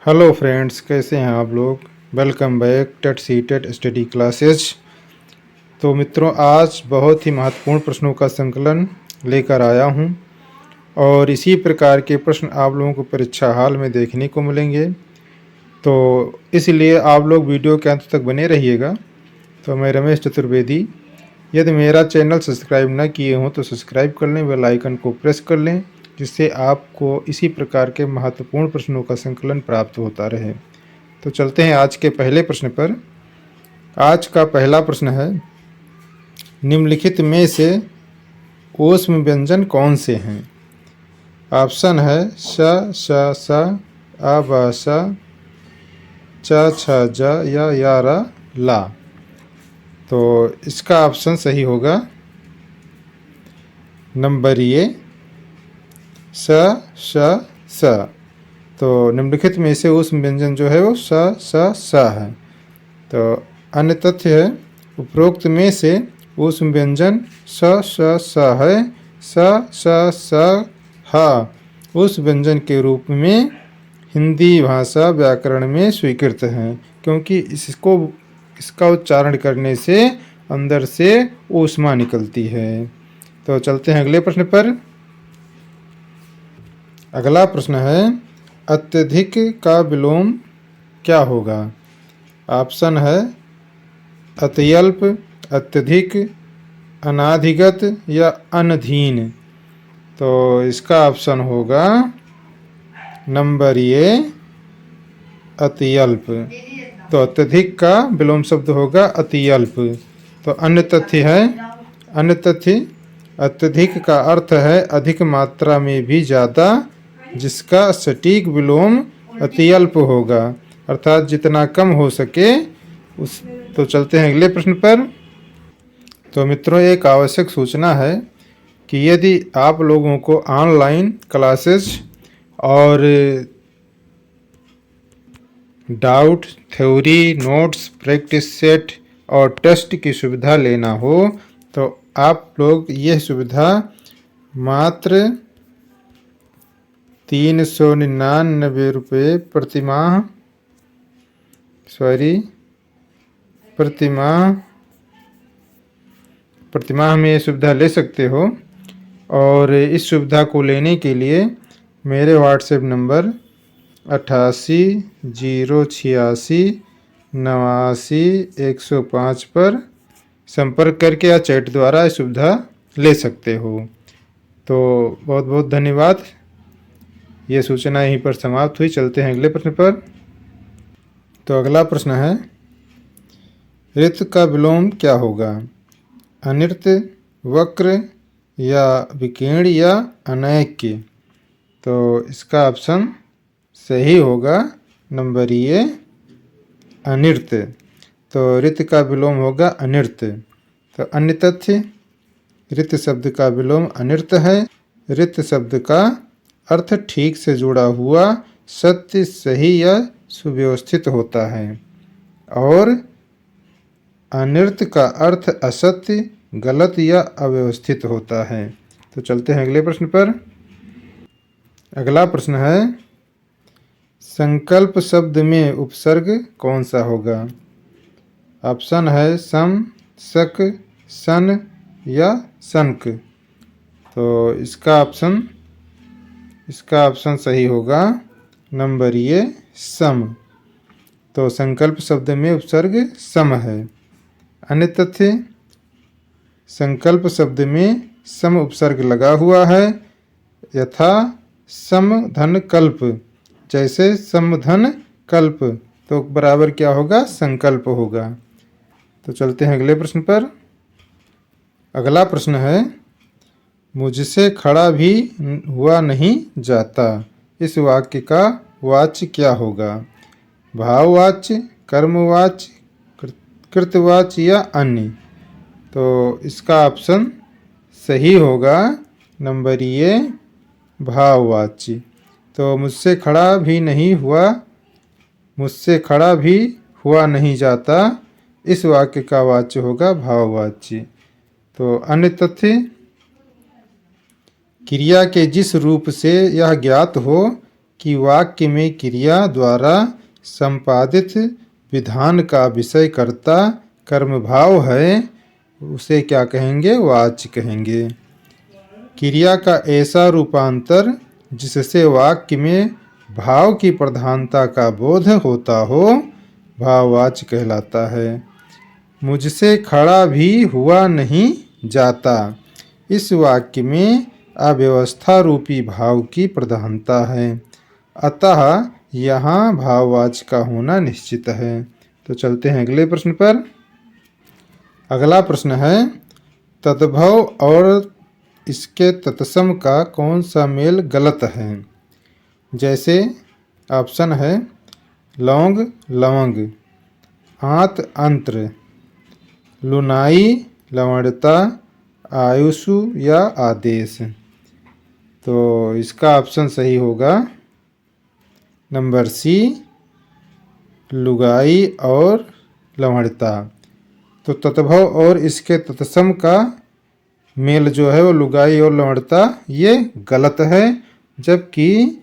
Hello friends, कैसे हैं आप लोग। Welcome back TET C TET study classes. तो मित्रों, आज बहुत ही महत्वपूर्ण प्रश्नों का संकलन लेकर आया हूं और इसी प्रकार के प्रश्न आप लोगों को परीक्षा हाल में देखने को मिलेंगे। तो इसलिए आप लोग वीडियो के अंत तक बने रहिएगा। तो मैं रमेश चतुर्वेदी। यदि मेरा चैनल सब्सक्राइब न किए हों तो सब्सक्राइब कर लें, बेल आइकन को प्रेस कर लें, जिससे आपको इसी प्रकार के महत्वपूर्ण प्रश्नों का संकलन प्राप्त होता रहे। तो चलते हैं आज के पहले प्रश्न पर। आज का पहला प्रश्न है, निम्नलिखित में से ऊष्म व्यंजन कौन से हैं। ऑप्शन है श, श, स, आ, बा, सा, च, छ, ज या रा, ला। तो इसका ऑप्शन सही होगा नंबर ए स, श, स। तो निम्नलिखित में से ऊष्म व्यंजन जो है वो स, स, स है। तो अन्य तथ्य है, उपरोक्त में से ऊष्म व्यंजन स, श, स है। स, श, स, ह उस व्यंजन के रूप में हिंदी भाषा व्याकरण में स्वीकृत हैं, क्योंकि इसका उच्चारण करने से अंदर से ऊष्मा निकलती है। तो चलते हैं अगले प्रश्न पर। अगला प्रश्न है, अत्यधिक का विलोम क्या होगा। ऑप्शन है अत्यल्प, अत्यधिक, अनाधिगत या अनधीन। तो इसका ऑप्शन होगा नंबर ए अत्यल्प। तो अत्यधिक का विलोम शब्द होगा अत्यल्प। तो अन्य तथ्य है, अन्य तथ्य अत्यधिक का अर्थ है अधिक मात्रा में भी ज़्यादा, जिसका सटीक विलोम अत्यल्प होगा, अर्थात जितना कम हो सके उस। तो चलते हैं अगले प्रश्न पर। तो मित्रों, एक आवश्यक सूचना है कि यदि आप लोगों को ऑनलाइन क्लासेस और doubt, theory, notes, practice set और टेस्ट की सुविधा लेना हो तो आप लोग यह सुविधा मात्र 399 रुपये प्रतिमाह में ये सुविधा ले सकते हो। और इस सुविधा को लेने के लिए मेरे व्हाट्सएप नंबर 88 086 89 105 पर संपर्क करके या चैट द्वारा इस सुविधा ले सकते हो। तो बहुत बहुत धन्यवाद। ये सूचना यहीं पर समाप्त हुई। चलते हैं अगले प्रश्न पर। तो अगला प्रश्न है, ऋत का विलोम क्या होगा। अनिर्त, वक्र या विकीर्ण या अनैक्य। तो इसका ऑप्शन सही होगा नंबर ए अनिर्त। तो ऋत का विलोम होगा अनिर्त। तो अन्य तथ्य, ऋत शब्द का विलोम अनिर्त है। ऋत शब्द का अर्थ ठीक से जुड़ा हुआ, सत्य, सही या सुव्यवस्थित होता है, और अनिर्त का अर्थ असत्य, गलत या अव्यवस्थित होता है। तो चलते हैं अगले प्रश्न पर। अगला प्रश्न है, संकल्प शब्द में उपसर्ग कौन सा होगा। ऑप्शन है सम, सक, सन या सनक। तो इसका ऑप्शन सही होगा नंबर ए सम। तो संकल्प शब्द में उपसर्ग सम है। अन्य तथ्य, संकल्प शब्द में सम उपसर्ग लगा हुआ है, यथा सम धन कल्प, जैसे सम धन कल्प। तो बराबर क्या होगा, संकल्प होगा। तो चलते हैं अगले प्रश्न पर। अगला प्रश्न है, मुझसे खड़ा भी हुआ नहीं जाता, इस वाक्य का वाच्य क्या होगा। भाववाच्य, कर्मवाच्य, कृतवाच्य या अन्य। तो इसका ऑप्शन सही होगा नंबर ए भाववाच्य। तो मुझसे खड़ा भी हुआ नहीं जाता, इस वाक्य का वाच्य होगा भाववाच्य। तो अन्य तथ्य, क्रिया के जिस रूप से यह ज्ञात हो कि वाक्य में क्रिया द्वारा संपादित विधान का विषय कर्ता कर्म भाव है, उसे क्या कहेंगे? वाच्य कहेंगे। क्रिया का ऐसा रूपांतर जिससे वाक्य में भाव की प्रधानता का बोध होता हो, भाववाच्य कहलाता है। मुझसे खड़ा भी हुआ नहीं जाता, इस वाक्य में अव्यवस्था रूपी भाव की प्रधानता है, अतः यहाँ भाववाच्य का होना निश्चित है। तो चलते हैं अगले प्रश्न पर। अगला प्रश्न है, तद्भव और इसके तत्सम का कौन सा मेल गलत है? जैसे ऑप्शन है लौंग लवंग, आंत अंत्र, लुनाई लवणता, आयुषु या आदेश। तो इसका ऑप्शन सही होगा नंबर सी, लुगाई और लवणता। तो तद्भव और इसके तत्सम का मेल जो है वो लुगाई और लवणता, ये गलत है, जबकि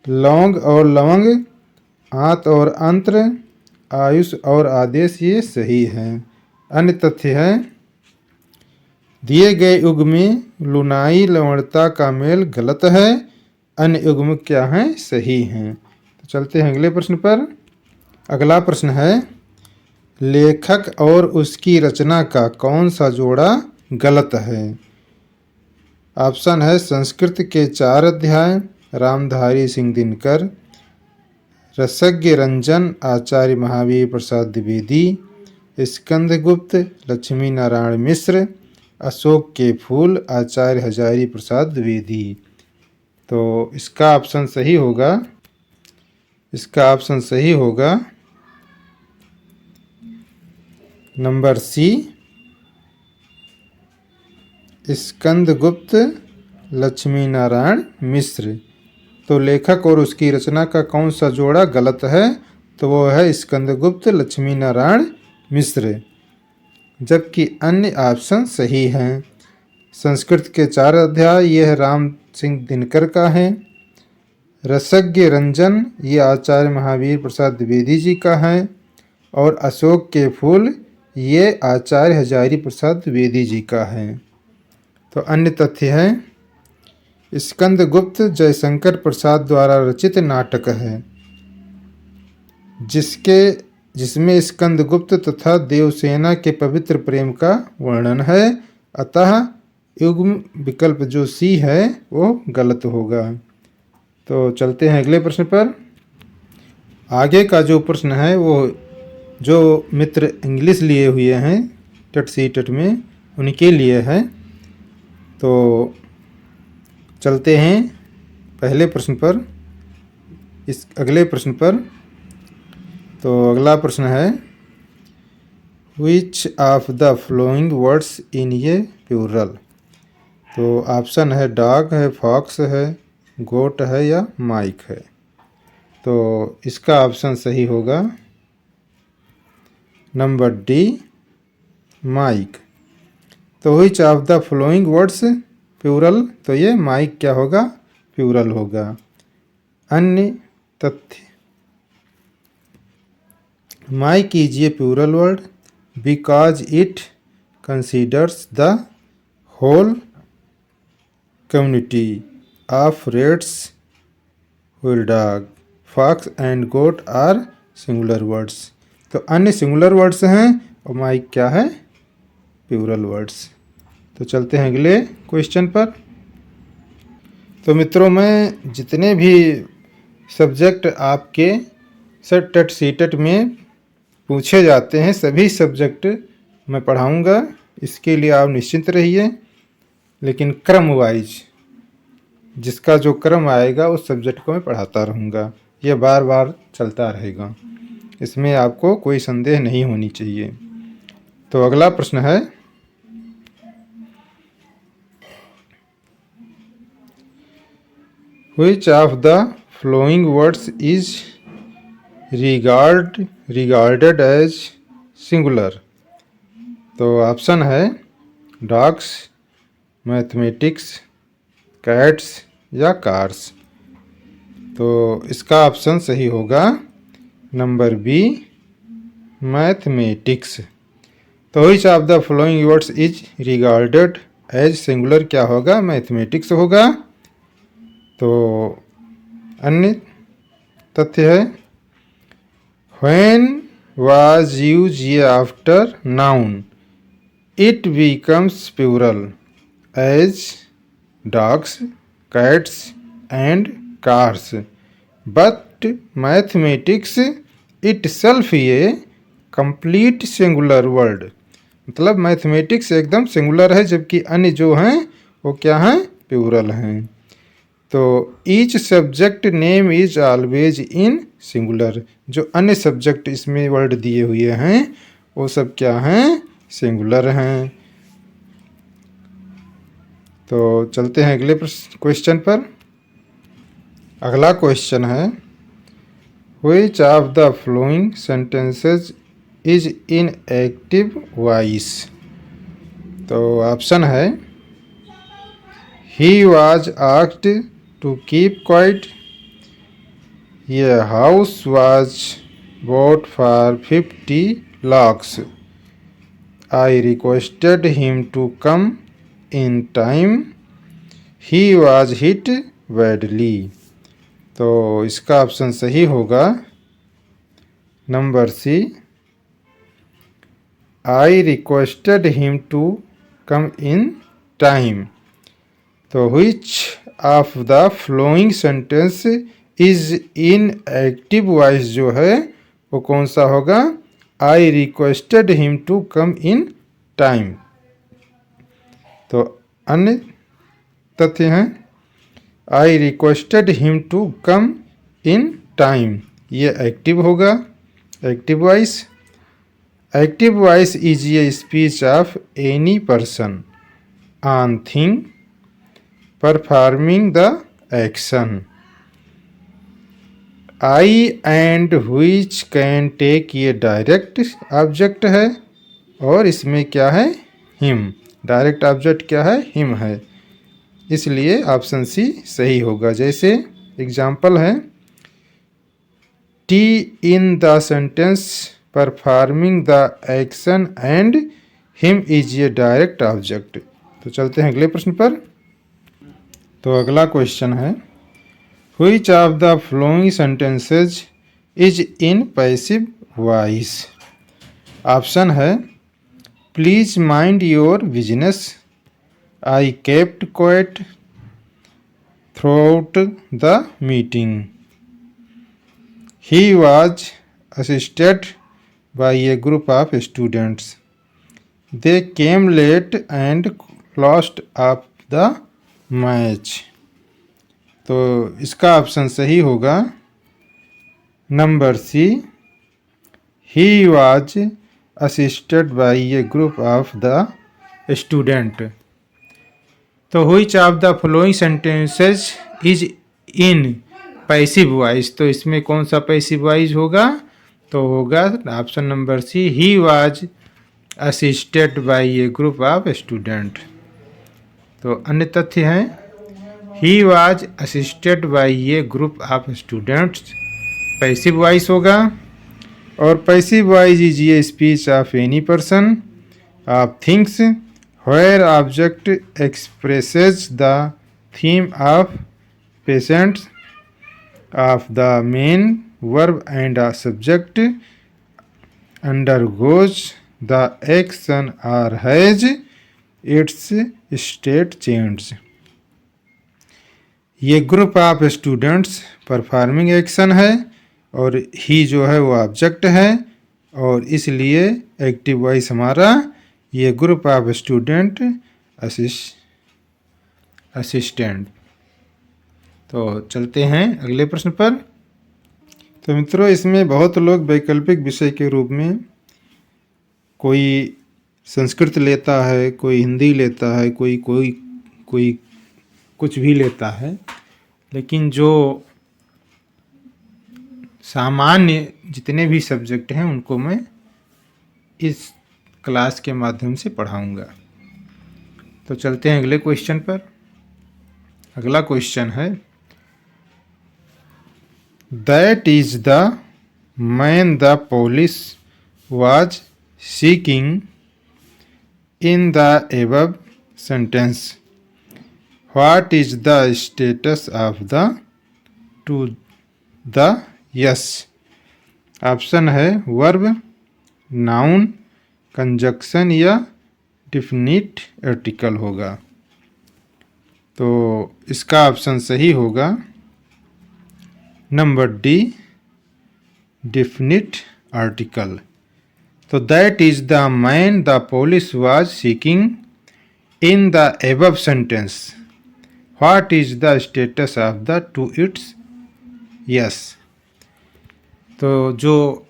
लौंग और लवंग, आंत और अंत्र, आयुष और आदेश ये सही है। अन्य तथ्य है, दिए गए युग में लुनाई लवणता का मेल गलत है, अन्य युग्म क्या हैं? सही हैं। तो चलते हैं अगले प्रश्न पर। अगला प्रश्न है, लेखक और उसकी रचना का कौन सा जोड़ा गलत है? ऑप्शन है संस्कृत के 4 अध्याय रामधारी सिंह दिनकर, रसज्ञ रंजन आचार्य महावीर प्रसाद द्विवेदी, स्कंदगुप्त लक्ष्मी नारायण मिश्र, अशोक के फूल आचार्य हजारी प्रसाद द्विवेदी। तो इसका ऑप्शन सही होगा, इसका ऑप्शन सही होगा नंबर सी, स्कंदगुप्त लक्ष्मी नारायण मिश्र। तो लेखक और उसकी रचना का कौन सा जोड़ा गलत है? तो वो है स्कंदगुप्त लक्ष्मी नारायण मिश्र, जबकि अन्य ऑप्शन सही हैं। संस्कृत के 4 अध्याय यह राम सिंह दिनकर का है, रसज्ञ रंजन ये आचार्य महावीर प्रसाद द्विवेदी जी का है, और अशोक के फूल ये आचार्य हजारी प्रसाद द्विवेदी जी का है। तो अन्य तथ्य है, स्कंदगुप्त जयशंकर प्रसाद द्वारा रचित नाटक है, जिसमें स्कंदगुप्त तथा देवसेना के पवित्र प्रेम का वर्णन है, अतः युग्म विकल्प जो सी है वो गलत होगा। तो चलते हैं अगले प्रश्न पर। आगे का जो प्रश्न है वो जो मित्र इंग्लिश लिए हुए हैं टेट सी टेट में, उनके लिए है। तो चलते हैं पहले प्रश्न पर, इस अगले प्रश्न पर। तो अगला प्रश्न है, विच of the following words in ये प्लूरल? तो ऑप्शन है डॉग है, फॉक्स है, गोट है या माइक है। तो इसका ऑप्शन सही होगा नंबर डी, माइक। तो which of the following words plural, तो ये माइक क्या होगा? प्लूरल होगा। अन्य तथ्य, mice is a plural word because it considers the whole community of rats, while dog, fox and goat are singular words. तो अन्य सिंगुलर वर्ड्स हैं और माइक क्या है? Plural words. तो चलते हैं अगले क्वेश्चन पर। तो मित्रों, मैं जितने भी सब्जेक्ट आपके सेट टेट सी टेट में पूछे जाते हैं सभी सब्जेक्ट मैं पढ़ाऊंगा, इसके लिए आप निश्चिंत रहिए। लेकिन क्रम वाइज जिसका जो क्रम आएगा उस सब्जेक्ट को मैं पढ़ाता रहूँगा, यह बार बार चलता रहेगा, इसमें आपको कोई संदेह नहीं होनी चाहिए। तो अगला प्रश्न है, Which of the following words is regarded as singular? तो ऑप्शन है डॉग्स, मैथमेटिक्स, कैट्स या कार्स। तो इसका ऑप्शन सही होगा नंबर बी, मैथमेटिक्स। तो which of the following words is regarded as singular, क्या होगा? मैथमेटिक्स होगा। तो अन्य तथ्य है when was used after noun it becomes plural as dogs, cats and cars, but mathematics itself a complete singular word। मतलब mathematics एकदम singular है, जबकि अन्य जो हैं वो क्या हैं? प्लूरल हैं। तो each subject name is always in singular, जो अन्य सब्जेक्ट इसमें वर्ड दिए हुए हैं वो सब क्या हैं? सिंगुलर हैं। तो चलते हैं अगले क्वेश्चन पर। अगला क्वेश्चन है which of the following sentences is in active voice. तो ऑप्शन है he was asked to keep quiet, ये house was bought for 50 lakhs, I requested him to come in time, he was hit badly। तो इसका option सही होगा number C, I requested him to come in time। तो which of the following sentence is in active voice जो है वो कौन सा होगा? I requested him to come in time. तो अन्य तथ्य हैं I requested him to come in time, ये एक्टिव होगा, active voice. Active voice is a speech of any person on thing performing the action. I and which can take ये direct object है और इसमें क्या है? हिम। डायरेक्ट ऑब्जेक्ट क्या है? हिम है, इसलिए ऑप्शन सी सही होगा। जैसे एग्जाम्पल है T in the sentence performing the action and him is a direct object. तो चलते हैं अगले प्रश्न पर। तो अगला क्वेश्चन है Which of the following sentences is in passive voice? Option है please mind your business, I kept quiet throughout the meeting, he was assisted by a group of students, they came late and lost of the match. तो इसका option सही होगा number C, he was assisted by a group of the student. तो which of the following sentences is in passive voice, तो इसमें कौन सा passive voice होगा? तो होगा option number C, he was assisted by a group of student. तो अन्य तथ्य हैं He was assisted by a group of students, passive voice होगा। और passive voice is a speech of any person of things where object expresses the theme of patients of the main verb and a subject undergoes the action or has its state changed। ये group of students performing action है और ही जो है वो object है, और इसलिए active voice हमारा ये ग्रुप ऑफ स्टूडेंट असिस्टेंट। तो चलते हैं अगले प्रश्न पर। तो मित्रों, इसमें बहुत लोग वैकल्पिक विषय के रूप में कोई संस्कृत लेता है, कोई हिंदी लेता है, कोई कोई कोई कुछ भी लेता है, लेकिन जो सामान्य जितने भी सब्जेक्ट हैं उनको मैं इस क्लास के माध्यम से पढ़ाऊंगा। तो चलते हैं अगले क्वेश्चन पर। अगला क्वेश्चन है that is the man the police was seeking in the above sentence. What is the status of the two the yes. Option है वर्ब, नाउन, कंजक्शन या डिफिनिट आर्टिकल होगा। तो इसका ऑप्शन सही होगा नंबर डी, डिफिनिट आर्टिकल। तो that is the man the police was seeking in the above sentence. What is the status of the two it's yes. तो जो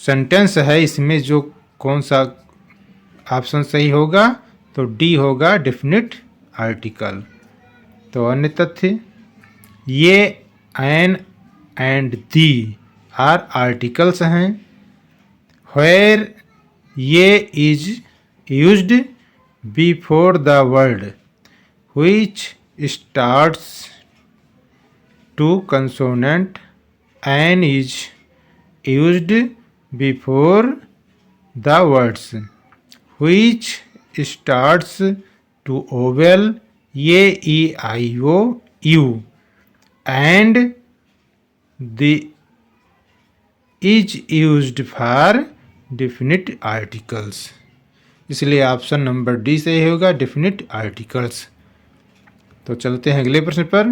sentence है इसमें जो कौन सा ऑप्शन सही होगा, तो डी होगा, डेफिनिट आर्टिकल। तो अन्य तथ्य, a, an and the are articles हैं। Where a is used before the word which starts to consonant. An is used before the words which starts to vowel, A, E, I, O, U, and the is used for definite articles. इसलिए option number D सही होगा, definite articles. तो चलते हैं अगले प्रश्न पर।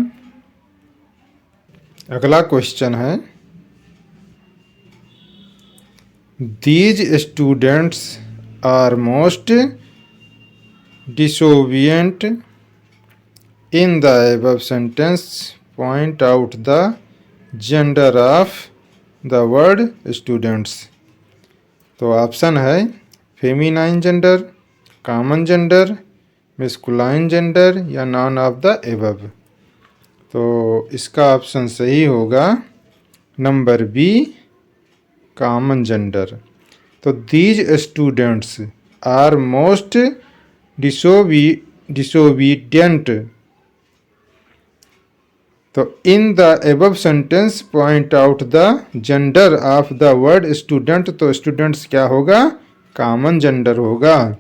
अगला क्वेश्चन है, these students are most disobedient in the above sentence. Point out the gender of the word students. तो ऑप्शन है feminine gender, common gender, masculine gender या नॉन ऑफ द एबव। तो इसका ऑप्शन सही होगा नंबर बी, कॉमन जेंडर। तो these students are most disobedient। तो in the above sentence point out the gender of the word student. तो students क्या होगा, कॉमन जेंडर होगा।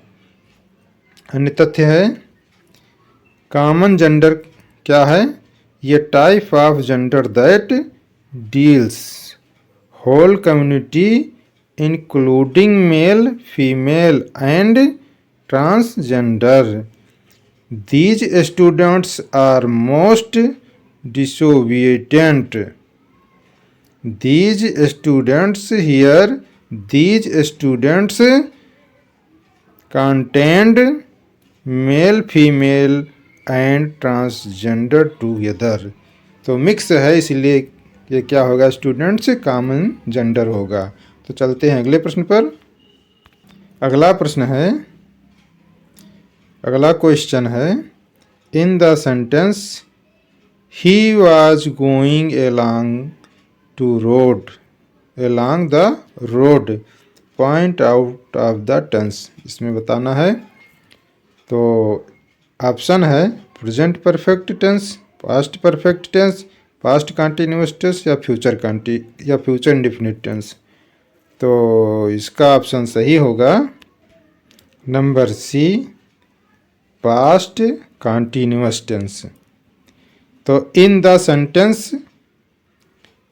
अन्य तथ्य है, कॉमन जेंडर क्या है, ये type of gender that deals whole community including male, female and transgender. These students are most disobedient. These students here, these students contained male, female and transgender together. तो mix है, इसलिए ये क्या होगा, students common gender होगा। तो चलते हैं अगले प्रश्न पर। अगला प्रश्न है, अगला क्वेश्चन है, in the sentence he was going along to road, along the road, point out of the tense. इसमें बताना है। तो ऑप्शन है present perfect tense, past perfect tense, past continuous tense या फ्यूचर इंडेफिनिट टेंस। तो इसका option सही होगा number C, past continuous tense. तो in the sentence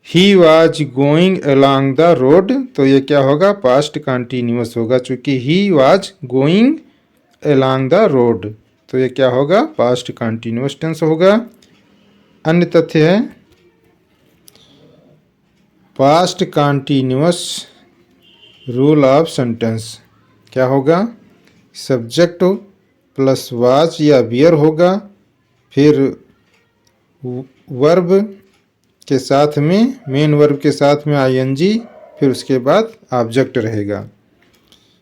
he was going along the road, तो ये क्या होगा, पास्ट कंटिन्यूअस होगा, चूंकि he was going along the road. तो ये क्या होगा, पास्ट कंटिन्यूअस टेंस होगा। अन्य तथ्य है, past continuous rule of sentence क्या होगा, सब्जेक्ट प्लस वाज या बियर होगा, फिर वर्ब के साथ में, मेन वर्ब के साथ में आईएनजी, फिर उसके बाद ऑब्जेक्ट रहेगा।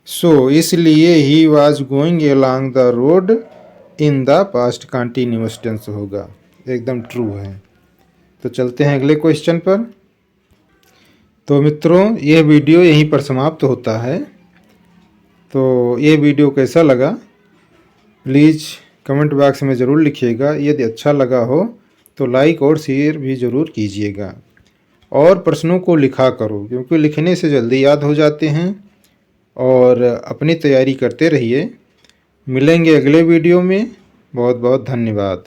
सो इसलिए he was going along the road in the past continuous tense होगा, एकदम ट्रू है। तो चलते हैं अगले क्वेश्चन पर। तो मित्रों, यह वीडियो यहीं पर समाप्त होता है। तो ये वीडियो कैसा लगा प्लीज़ कमेंट बॉक्स में ज़रूर लिखिएगा। यदि अच्छा लगा हो तो लाइक और शेयर भी ज़रूर कीजिएगा। और प्रश्नों को लिखा करो, क्योंकि लिखने से जल्दी याद हो जाते हैं। और अपनी तैयारी करते रहिए। मिलेंगे अगले वीडियो में। बहुत बहुत धन्यवाद।